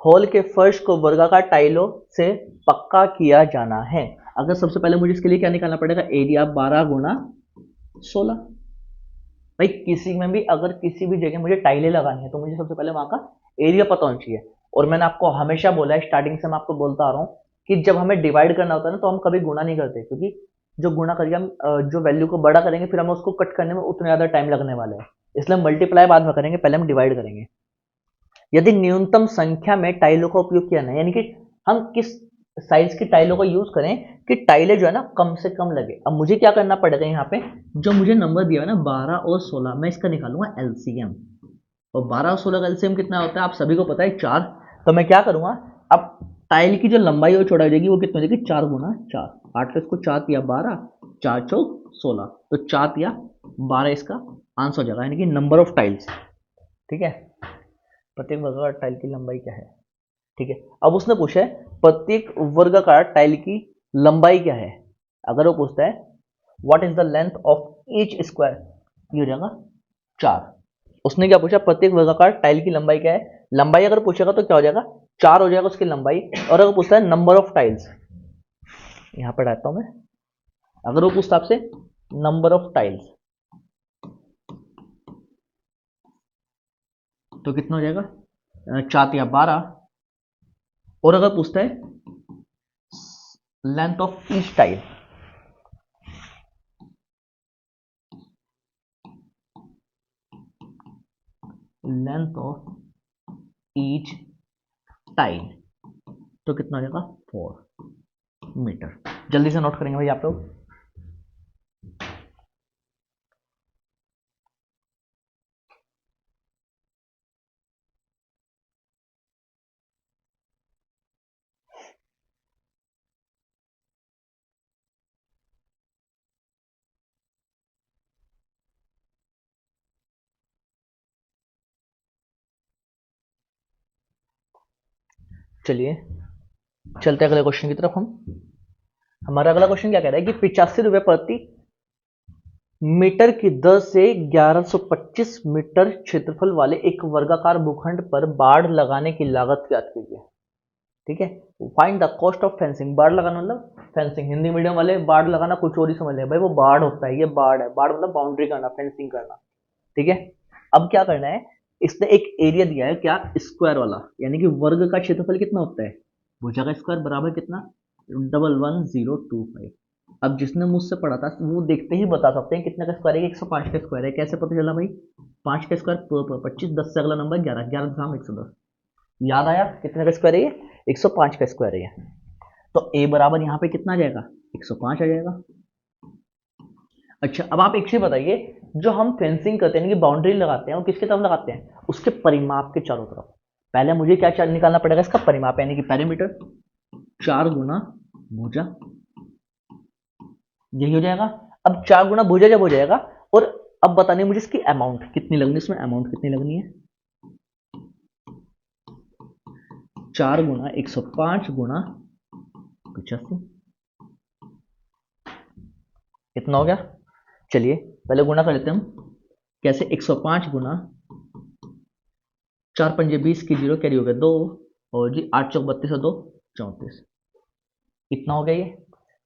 हॉल के फर्श को वर्गाकार टाइलों से पक्का किया जाना है। अगर सबसे पहले मुझे इसके लिए क्या निकालना पड़ेगा, एरिया 12 गुना 16। भाई किसी में भी अगर किसी भी जगह मुझे टाइलें लगानी है तो मुझे सबसे पहले वहां का एरिया पता होना चाहिए। और मैंने आपको हमेशा बोला है, स्टार्टिंग से मैं आपको बोलता आ रहा हूँ कि जब हमें डिवाइड करना होता है ना तो हम कभी गुणा नहीं करते, क्योंकि जो गुणा करेंगे हम जो वैल्यू को बड़ा करेंगे फिर हमें उसको कट करने में उतना ज़्यादा टाइम लगने वाला है, इसलिए हम मल्टीप्लाई बाद में करेंगे, पहले हम डिवाइड करेंगे। यदि न्यूनतम संख्या में टाइलों का उपयोग किया ना, यानी कि हम किस साइज की टाइलों का यूज करें कि टाइलें जो है ना कम से कम लगे। अब मुझे क्या करना पड़ेगा, यहाँ पे जो मुझे नंबर दिया है ना 12 और 16, मैं इसका निकालूंगा एलसीएम। और 12 और 16 का एलसीएम कितना होता है आप सभी को पता है, 4। तो मैं क्या करूंगा, अब टाइल की जो लंबाई और चौड़ाई हो जाएगी वो कितनी हो जाएगी, 4 गुना 4। 8 का इसको 4 तिया 12, 4 चौक 16, तो 4 तिया 12 इसका आंसर हो जाएगा, यानी कि नंबर ऑफ टाइल्स। ठीक है, प्रत्येक वर्गाकार टाइल की लंबाई क्या है। ठीक है, अब उसने पूछा है प्रत्येक वर्गाकार टाइल की लंबाई क्या है। अगर वो पूछता है what is the length of each square, ये हो जाएगा 4। उसने क्या पूछा, प्रत्येक वर्गाकार टाइल की लंबाई क्या है। लंबाई अगर पूछेगा तो क्या हो जाएगा, 4 हो जाएगा उसकी लंबाई। और अगर पूछता है नंबर ऑफ टाइल्स, यहां पर डालता हूं मैं, अगर वो पूछता आपसे नंबर ऑफ टाइल्स तो कितना हो जाएगा, 4 या 12। और अगर पूछता है length of each tile, length of each tile तो कितना हो जाएगा, 4 मीटर। जल्दी से नोट करेंगे भाई आप लोग। चलिए चलते अगले क्वेश्चन की तरफ। हमारा अगला क्वेश्चन क्या कह रहा है कि 85 रुपए प्रति मीटर की दर से 1125 मीटर क्षेत्रफल वाले एक वर्गाकार भूखंड पर बाढ़ लगाने की लागत ज्ञात कीजिए। ठीक है, find the cost of fencing. बाढ़ लगाना मतलब फेंसिंग, हिंदी मीडियम वाले बाढ़ लगाना कुछ और ही समझ ले भाई, वो बाढ़ होता है, ये बाढ़ है। बाढ़ मतलब बाउंड्री करना, फेंसिंग करना। ठीक है, अब क्या करना है, इसने एक एरिया दिया है क्या, स्क्वायर वाला, यानी कि वर्ग का क्षेत्रफल कितना होता है, भुजा का स्क्वायर बराबर कितना, 11025। अब जिसने मुझसे पढ़ा था वो देखते ही बता सकते हैं कितने का स्क्वायर है, 105 का स्क्वायर है। कैसे पता चला भाई, 5 का स्क्वायर 25, 10 से अगला नंबर 11, 11 धाम 110। याद आया कितने का स्क्वायर है ये, 105 का स्क्वायर है ये। तो ए बराबर यहाँ पे कितना आ जाएगा, 105 आ जाएगा। अच्छा, अब आप एक चीज बताइए, जो हम फेंसिंग करते हैं, बाउंड्री लगाते हैं, वो किसके तरफ लगाते हैं, उसके परिमाप के चारों तरफ। पहले मुझे क्या निकालना पड़ेगा, इसका परिमाप, यानी कि पेरीमीटर, 4 गुना भुजा, यही हो जाएगा। अब 4 गुना भुजा जब हो जाएगा, और अब बताने मुझे इसकी अमाउंट कितनी लगनी, इसमें अमाउंट कितनी लगनी है, 4 गुना 105 गुना 85, इतना हो गया। चलिए पहले गुना कर लेते हैं हम, कैसे, 105 गुना 4 पंजे 20 की 0 कैरी हो गया 2, और जी 8 चौक 32 और 2 34, इतना हो गया ये।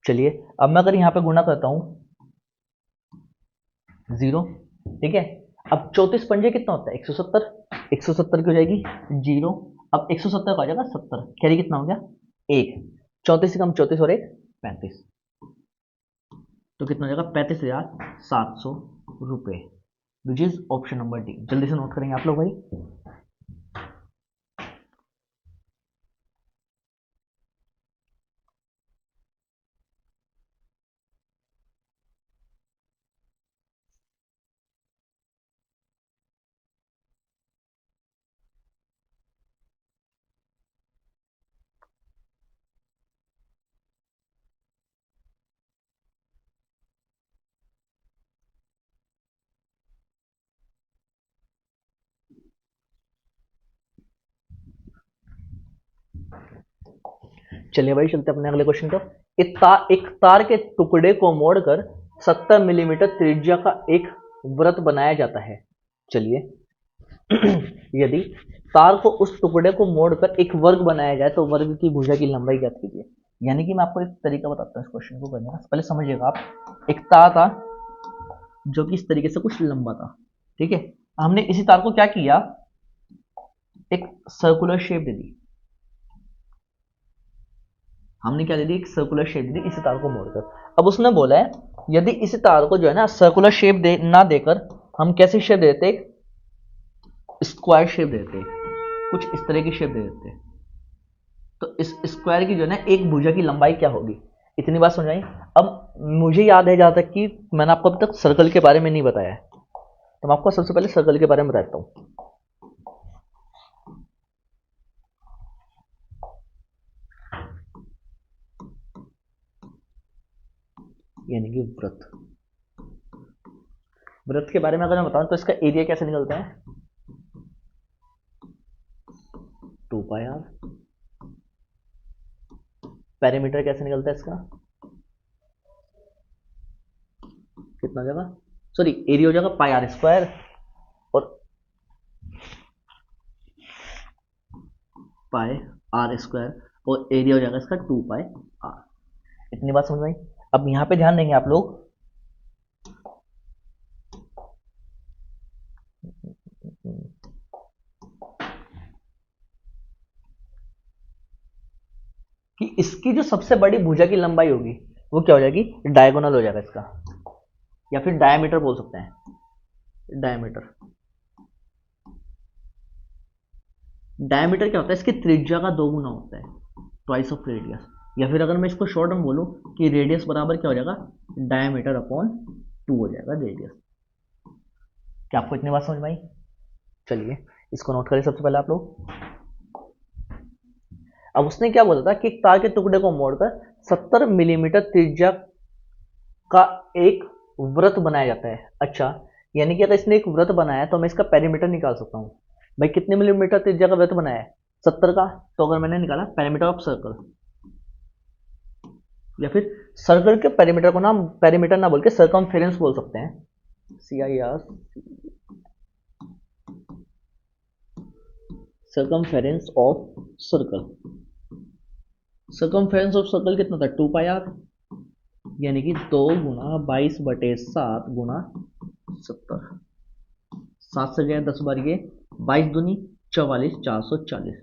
चलिए अब मैं अगर यहाँ पे गुना करता हूँ 0, ठीक है, अब 34 पंजे कितना होता है, 170, 170 की हो जाएगी 0। अब 170 का आ जाएगा 70, कैरी कितना हो गया 1, 34 से कम 34 और 1 35, तो कितना हो जाएगा 35,700 रुपये, विच इज ऑप्शन नंबर डी। जल्दी से नोट करेंगे आप लोग भाई। चलिए भाई चलते अपने अगले क्वेश्चन पर। एक तार के टुकड़े को मोड़कर 70 मिलीमीटर त्रिज्या का एक वृत्त बनाया जाता है। चलिए यदि तार को उस टुकड़े को मोड़कर एक वर्ग बनाया जाए तो वर्ग की भुजा की लंबाई ज्ञात कीजिए। यानी कि मैं आपको एक तरीका बताता हूँ इस क्वेश्चन को करने का, पहले समझिएगा आप। एक तार था जो कि इस तरीके से कुछ लंबा था, ठीक है। हमने इसी तार को क्या किया, एक सर्कुलर शेप दे दी। हमने क्या दे दी, एक सर्कुलर शेप दे दी इसी तार को मोड़कर। अब उसने बोला है यदि इसी तार को जो है ना सर्कुलर शेप दे ना देकर हम कैसी शेप देते, स्क्वायर शेप देते, कुछ इस तरह की शेप दे देते, तो इस स्क्वायर की जो है ना एक भुजा की लंबाई क्या होगी। इतनी बात समझ आई। अब मुझे याद है जहां तक कि मैंने आपको अब तक सर्कल के बारे में नहीं बताया है, तो मैं आपको सबसे पहले सर्कल के बारे में बताता हूँ। यानी कि वृत्त, वृत्त के बारे में अगर मैं बताऊं तो इसका एरिया कैसे निकलता है, 2πr। पेरीमीटर कैसे निकलता है इसका, कितना हो जाएगा, सॉरी एरिया हो जाएगा πr², और πr², और एरिया हो जाएगा इसका 2πr। इतनी बात समझ में आई। अब यहां पे ध्यान देंगे आप लोग कि इसकी जो सबसे बड़ी भुजा की लंबाई होगी वो क्या हो जाएगी, डायगोनल हो जाएगा इसका, या फिर डायमीटर बोल सकते हैं। डायमीटर, डायमीटर क्या होता है, इसकी त्रिज्या का 2 गुना होता है, ट्वाइस ऑफ रेडियस। या फिर अगर मैं इसको शॉर्ट में बोलूं कि रेडियस बराबर क्या हो जाएगा, डायमीटर अपॉन 2 हो जाएगा रेडियस। क्या आपको इतनी बात समझ में आई। चलिए इसको नोट करें सबसे पहले आप लोग। अब उसने क्या बोला था कि एक तार के टुकड़े को मोड़कर 70 मिलीमीटर त्रिज्या का एक वृत्त बनाया जाता है। अच्छा, यानी कि अगर इसने एक वृत्त बनाया तो मैं इसका पेरीमीटर निकाल सकता हूँ। भाई कितने मिलीमीटर त्रिज्या का वृत्त बनाया है, 70 का, तो अगर मैंने निकाला पेरीमीटर ऑफ सर्कल, या फिर सर्कल के पेरीमीटर को ना पेरीमीटर ना बोल के सर्कमफेरेंस बोल सकते हैं, CIR, circumference of circle. Circumference of circle कितना था, 2πr, यानी कि 2 गुना 22/7 गुना 70। 7 से गया 10 बार, ये 22 दूनी 44, 440,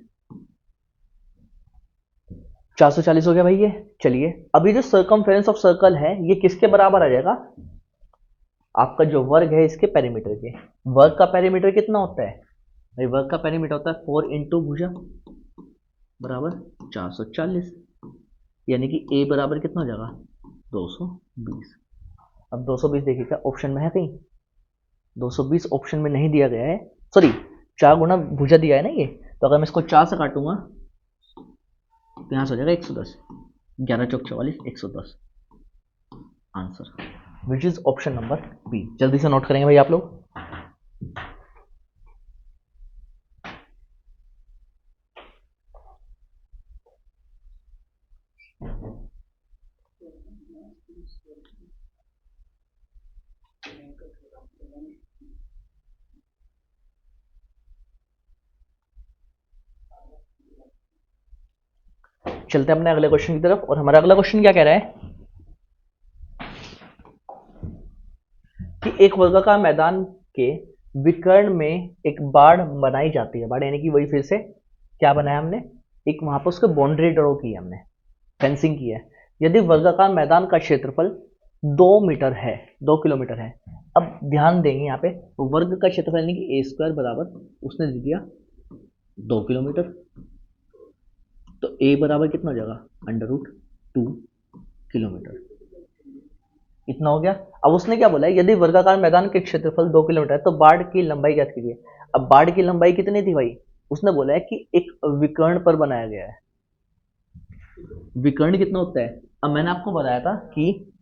440 हो गया भाई ये। चलिए अभी जो सर्कमफेरेंस ऑफ सर्कल है ये किसके बराबर आ जाएगा, आपका जो वर्ग है इसके पेरीमीटर के। वर्ग का पेरीमीटर कितना होता है भाई, वर्ग का पेरीमीटर होता है 4 इंटू भुजा बराबर 440, यानी कि a बराबर कितना हो जाएगा, 220। अब 220 देखिएगा ऑप्शन में है कहीं, 220 ऑप्शन में नहीं दिया गया है, सॉरी 4 गुना भुजा दिया है ना ये, तो अगर मैं इसको 4 से काटूंगा तो यहाँ से हो जाएगा 110, 11 चौक 44, 110 answer, which is option number B. जल्दी से नोट करेंगे भाई आप लोग। चलते हैं अपने अगले क्वेश्चन की तरफ, और हमारा अगला क्वेश्चन क्या कह रहा है कि एक वर्गाकार मैदान के विकर्ण में एक बाड़ बनाई जाती है। बाड़ यानी कि वही फिर से क्या बनाया हमने, एक वहां पर उसको बाउंड्री ड्रॉ की है हमने, फेंसिंग की है। यदि वर्गाकार मैदान का क्षेत्रफल 2 मीटर है, 2 किलोमीटर है। अब ध्यान देंगे यहाँ पे वर्ग का क्षेत्रफल यानी कि a² बराबर उसने दे दिया 2 किलोमीटर, तो a बराबर कितना हो जाएगा, √2 किलोमीटर। इतना हो गया। अब उसने क्या बोला है, यदि वर्गाकार मैदान के क्षेत्रफल 2 किलोमीटर है तो बाढ़ की लंबाई ज्ञात कीजिए। अब बाढ़ की लंबाई कितनी थी भाई, उसने बोला है कि एक विकर्ण पर बनाया गया है। विकर्ण कितना होता है, अब मैंने आपको बताया था कि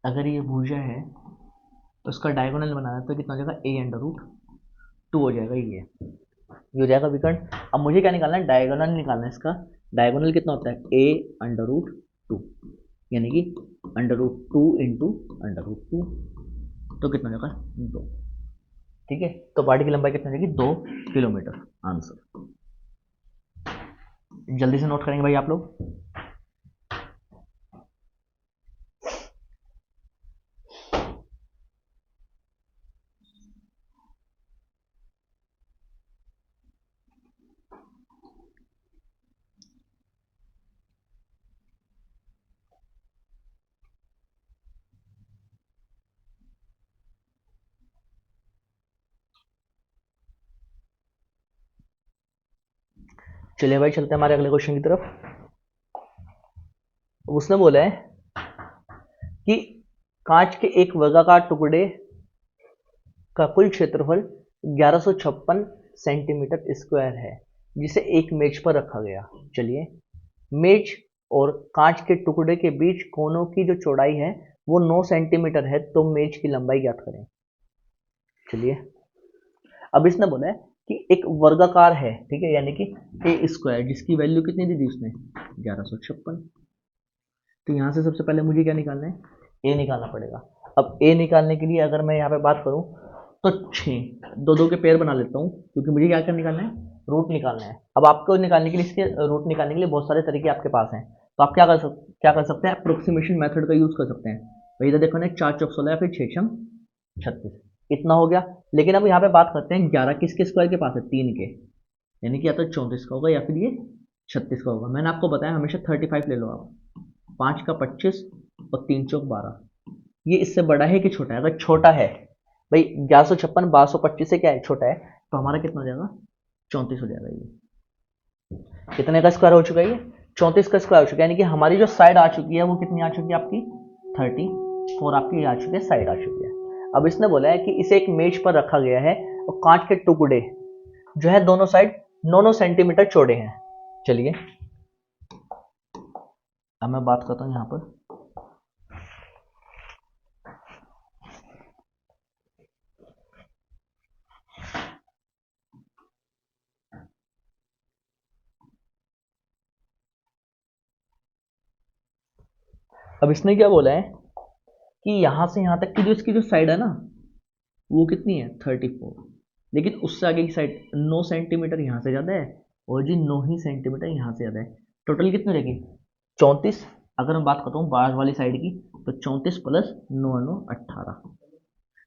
अगर ये भुजा है तो इसका डायगोनल बनाना है तो कितना हो जाएगा, a √2 हो जाएगा ये। ये हो जाएगा विकर्ण। अब मुझे क्या निकालना है, डायगोनल निकालना है इसका। डायगोनल कितना होता है, a√2, यानी कि √2 इंटू √2, तो कितना हो जाएगा 2। ठीक है, तो बाड़ी की लंबाई कितनी हो जाएगी, 2 किलोमीटर। आंसर जल्दी से नोट करेंगे भाई आप लोग। चलिए भाई चलते हैं हमारे अगले क्वेश्चन की तरफ। उसने बोला है कि कांच के एक वर्गाकार टुकड़े का कुल क्षेत्रफल 1156 सेंटीमीटर स्क्वायर है, जिसे एक मेज पर रखा गया। चलिए, मेज और कांच के टुकड़े के बीच कोनों की जो चौड़ाई है वो 9 सेंटीमीटर है, तो मेज की लंबाई ज्ञात करें। चलिए, अब इसने बोला है कि एक वर्गाकार है, ठीक है, यानी कि ए स्क्वायर, जिसकी वैल्यू कितनी दी थी उसने, 1156। तो यहाँ से सबसे पहले मुझे क्या निकालना है, ए निकालना पड़ेगा। अब ए निकालने के लिए अगर मैं यहाँ पे बात करूँ तो 6 दो दो के पेयर बना लेता हूँ, क्योंकि मुझे क्या निकालना है, रूट निकालना है। अब आपको निकालने के लिए, इसके रूट निकालने के लिए बहुत सारे तरीके आपके पास हैं। तो आप क्या कर सकते हैं, अप्रोक्सीमेशन मेथड का यूज कर सकते हैं। भाई इधर देखो ना, 4 चौक 16 या फिर 6 छम 36, इतना हो गया। लेकिन अब यहाँ पे बात करते हैं 11 किसके स्क्वायर के पास है, 3 के, यानी कि या तो 34 का होगा या फिर ये 36 का होगा। मैंने आपको बताया हमेशा 35 ले लो आप, 5 का 25 और 3 चौक 12। ये इससे बड़ा है कि छोटा है, अगर छोटा है भाई 1156 1225 से क्या है, छोटा है, तो हमारा कितना हो जाएगा, 34 हो जाएगा। ये कितने का स्क्वायर हो चुका है, ये 34 का स्क्वायर हो चुका है। यानी कि हमारी जो साइड आ चुकी है वो कितनी आ चुकी है आपकी, 34 आपकी आ चुकी है, साइड आ चुकी है। अब इसने बोला है कि इसे एक मेज पर रखा गया है और कांच के टुकड़े जो है दोनों साइड 9 सेंटीमीटर चौड़े हैं। चलिए, अब मैं बात करता हूं यहां पर। अब इसने क्या बोला है कि यहां से यहां तक की जो इसकी जो साइड है ना, वो कितनी है, 34। लेकिन उससे आगे की साइड 9 सेंटीमीटर यहां से ज्यादा है, और जी 9 ही सेंटीमीटर यहां से ज्यादा है। टोटल कितनी रहेगी, 34। अगर मैं बात करता हूँ बाहर वाली साइड की, तो 34 प्लस 9 9 18,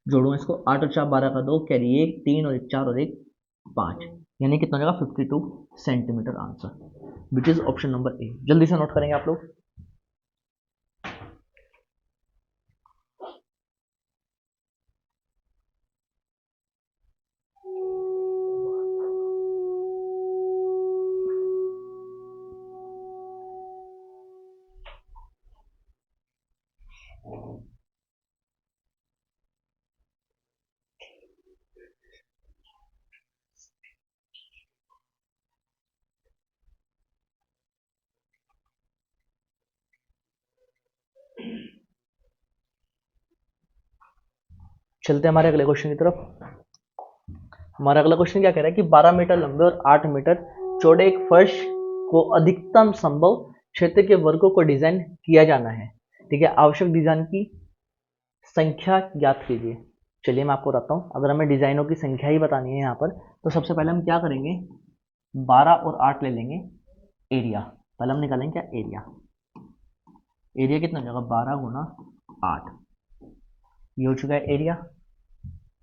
जोड़ो इसको, 8 और 4 12 का 2, कैरी 1 3 और 1 4 और 1 5, यानी कितना हो जाएगा 52 centimetre. Answer which is option number A. जल्दी से नोट करेंगे आप लोग। चलते हैं हमारे अगले क्वेश्चन की तरफ। हमारा अगला क्वेश्चन क्या कह रहा है कि 12 मीटर लंबे और 8 मीटर चौड़े एक फर्श को अधिकतम संभव क्षेत्र के वर्गों को डिजाइन किया जाना है। ठीक है, आवश्यक डिजाइन की संख्या ज्ञात कीजिए। चलिए मैं आपको बताता हूँ। अगर हमें डिजाइनों की संख्या ही बतानी है यहाँ पर, तो सबसे पहले हम क्या करेंगे, 12 और 8 ले लेंगे। एरिया पहले हम निकालेंगे, क्या एरिया, एरिया कितना हो जाएगा, 12 गुना 8, ये हो चुका है एरिया।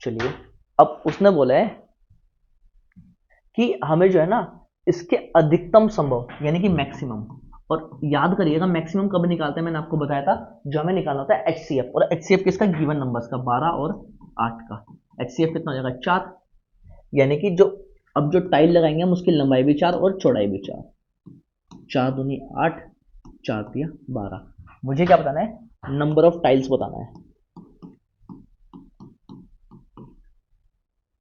चलिए, अब उसने बोला है कि हमें जो है ना इसके अधिकतम संभव यानी कि मैक्सिमम, और याद करिएगा मैक्सिमम कब निकालते हैं, मैंने आपको बताया था, जो हमें निकालना होता है एचसीएफ, और एचसीएफ किसका, गिवन नंबर्स का, 12 और 8 का। एचसीएफ कितना हो जाएगा, 4, यानी कि जो अब जो टाइल लगाएंगे हम उसकी लंबाई भी 4 और चौड़ाई भी 4, 4 दूनी 8, 4 दिया 12। मुझे क्या बताना है, नंबर ऑफ टाइल्स बताना है।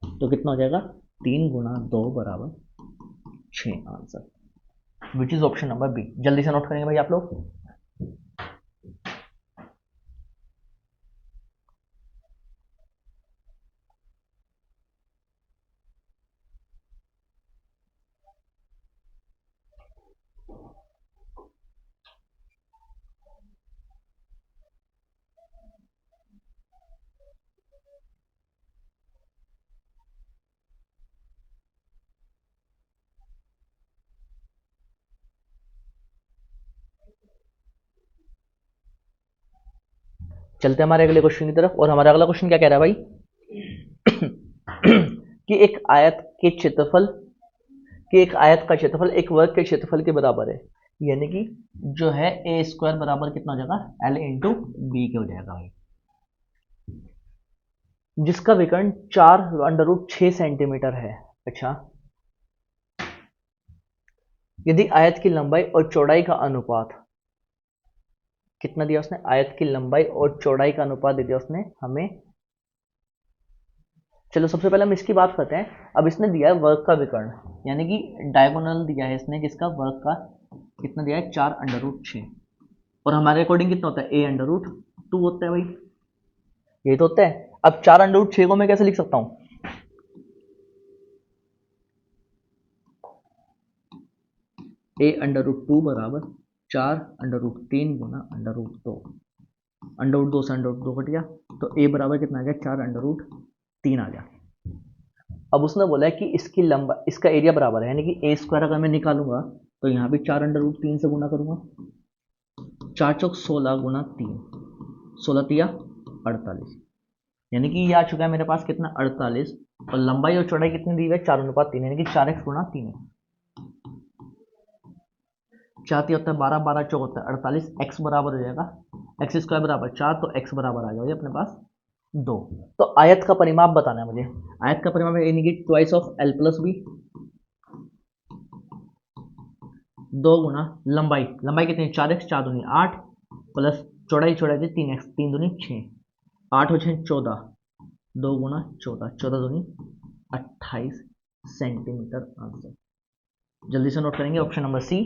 तो कितना हो जाएगा, 3 गुना 2 बराबर 6। Answer which is option number B. जल्दी से नोट करेंगे भाई आप लोग। चलते हैं हमारे अगले क्वेश्चन की तरफ। और हमारा अगला क्वेश्चन क्या कह रहा है भाई कि एक आयत का क्षेत्रफल एक वर्ग के क्षेत्रफल के बराबर है, यानी कि जो है ए स्क्वायर बराबर कितना हो जाएगा, एल इंटू बी के हो जाएगा भाई, जिसका विकर्ण 4√6 सेंटीमीटर है। अच्छा, यदि आयत की लंबाई और चौड़ाई का अनुपात कितना दिया उसने, आयत की लंबाई और चौड़ाई का अनुपात दे दिया उसने हमें। चलो सबसे पहले हम इसकी बात करते हैं। अब इसने दिया है वर्ग का विकर्ण, यानी कि डायगोनल दिया है इसने, जिसका वर्ग का कितना दिया है, 4√6, और हमारे अकॉर्डिंग कितना होता है, a√2 होता है भाई, यही तो होता है। अब 4√6 को मैं कैसे लिख सकता हूं, a√2 बराबर 4√3 गुना √2, √2 से √2 कट गया, तो a बराबर कितना आ गया, 4√3 आ गया। अब उसने बोला है कि इसकी लंबा इसका एरिया बराबर है, यानी कि ए स्क्वायर अगर मैं निकालूंगा तो यहाँ भी 4√3 से गुना करूंगा, 4 चौक 16 गुना 3, 16 तिया 48, यानी कि ये आ चुका है मेरे पास कितना, 48, और लंबाई और चौड़ाई कितनी दी हुई है, 4:3, यानी कि 4x गुना 3 है, 4 तिया होता है 12, 12 चौक होता है 48, x बराबर हो जाएगा, एक्स स्क्वायर बराबर 4, तो x बराबर आ जाएगा अपने पास 2। तो आयत का परिमाप बताना है मुझे। आयत का परिमाप यानी कि twice of l plus B, 2 गुना लंबाई, लंबाई कितनी, 4x, 4 दूनी 8, प्लस चौड़ाई, चौड़ाई थी 3x, 3 दूनी 6, 8 हो 6 14, 2 गुना 14, 14 दूनी 28 सेंटीमीटर आंसर। जल्दी से नोट करेंगे ऑप्शन नंबर सी।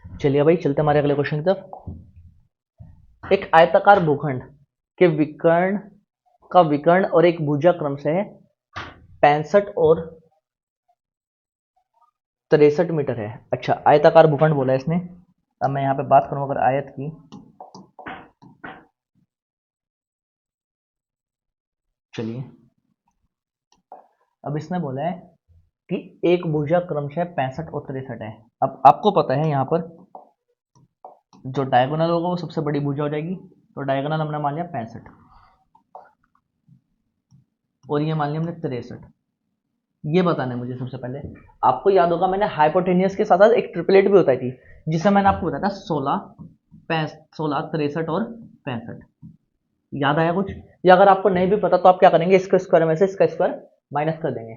चलिए भाई चलते हमारे अगले क्वेश्चन की तरफ। एक आयताकार भूखंड के विकर्ण का विकर्ण और एक भुजा क्रम से 65 और 63 मीटर है। अच्छा, आयताकार भूखंड बोला है इसने। अब मैं यहाँ पे बात करूँ अगर आयत की, चलिए अब इसने बोला है कि एक भुजा क्रमशः 65 और 63 है। अब आपको पता है यहाँ पर जो डायगोनल होगा वो सबसे बड़ी भुजा हो जाएगी, तो डायगोनल हमने मान लिया 65 और ये मान लिया हमने 63। ये बताना है मुझे सबसे पहले। आपको याद होगा मैंने हाइपोटेनियस के साथ साथ एक ट्रिपलेट भी होता थी, जिसे मैंने आपको बताया था 16, 63 और 65। याद आया कुछ? या अगर आपको नहीं भी पता तो आप क्या करेंगे, इसका स्क्वायर में से इसका स्क्वायर माइनस कर देंगे,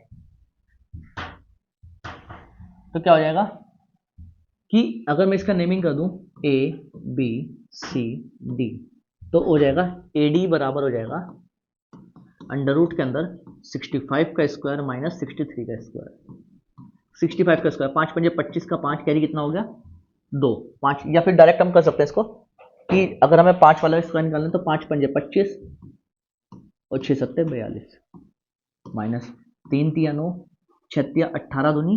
तो क्या हो जाएगा कि अगर मैं इसका नेमिंग कर दूं ए बी सी डी, तो हो जाएगा ए डी बराबर हो जाएगा अंडर रूट के अंदर 65 का स्क्वायर माइनस 63 का स्क्वायर। 65 का स्क्वायर 5 पंजे 25 का 5 कैरी कितना हो गया 2, 5, या फिर डायरेक्ट हम कर सकते हैं इसको कि अगर हमें 5 वाला स्क्वायर निकालना है तो 5 पंजे 25 और 6 सत्ते 42 माइनस 3 तिया 9, 6 तिया 18 दूनी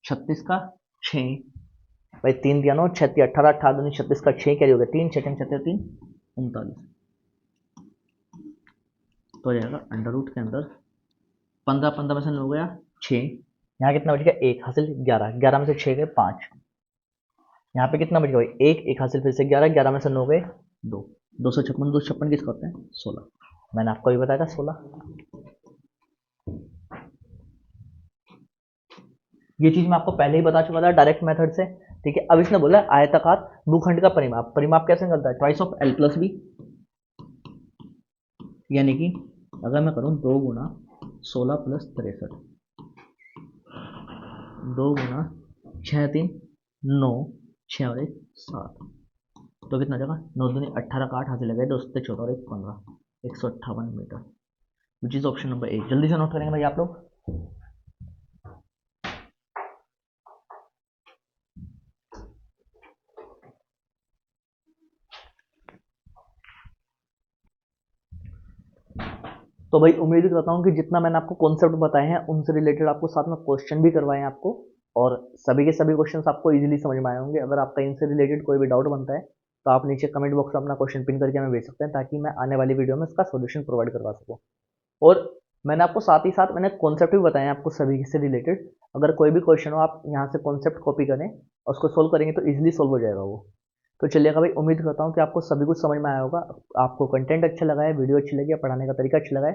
36 का 6 भाई, 3 दिया 9, 6 तिया 18, 18 दूनी 36 का 6 कैरी हो गया 3, 6 6 3 39, तो हो जाएगा अंडर रूट के अंदर 15, 15 में से 9 गया 6, यहाँ कितना बच गया 1 हासिल 11, 11 में से 6 गए 5, यहाँ पे कितना बच गया भाई 1, 1 हासिल फिर से 11, 11 में से 9 गए 2, 256, 256 किसका होता है 16, मैंने आपको भी बताया था 16। ये चीज मैं आपको पहले ही बता चुका था डायरेक्ट मेथड से, ठीक है। अब इसने बोला आयताकार भूखंड का परिमाप, परिमाप कैसे निकलता है, twice of l plus B, यानी कि अगर मैं करूं 2 गुना 16 प्लस 63, 2 गुना 6 3 9, 6 और 1 7, तो कितना जाएगा 9 दूनी 18 का 8 हासिल लगे 2 से 14 और 1 15, 158 metre, which is option number A. जल्दी से नोट करेंगे भाई आप लोग। तो भाई उम्मीद करता हूँ कि जितना मैंने आपको कॉन्सेप्ट बताए हैं उनसे रिलेटेड आपको साथ में क्वेश्चन भी करवाए हैं आपको, और सभी के सभी क्वेश्चंस आपको इजीली समझ में आए होंगे। अगर आपका इनसे रिलेटेड कोई भी डाउट बनता है तो आप नीचे कमेंट बॉक्स में अपना क्वेश्चन पिन करके हमें भेज सकते हैं, ताकि मैं आने वाली वीडियो में उसका सोल्यूशन प्रोवाइड करवा सकूँ। और मैंने आपको साथ ही साथ मैंने कॉन्सेप्ट भी बताए हैं आपको सभी से रिलेटेड। अगर कोई भी क्वेश्चन हो आप यहाँ से कॉन्सेप्ट कॉपी करें और उसको सोल्व करेंगे तो इजीली सोल्व हो जाएगा वो। तो चलिएगा भाई, उम्मीद करता हूँ कि आपको सभी कुछ समझ में आया होगा। आपको कंटेंट अच्छा लगा है, वीडियो अच्छी लगी है, पढ़ाने का तरीका अच्छा लगा है,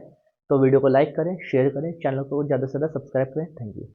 तो वीडियो को लाइक करें, शेयर करें, चैनल को ज़्यादा से ज़्यादा सब्सक्राइब करें। Thank you.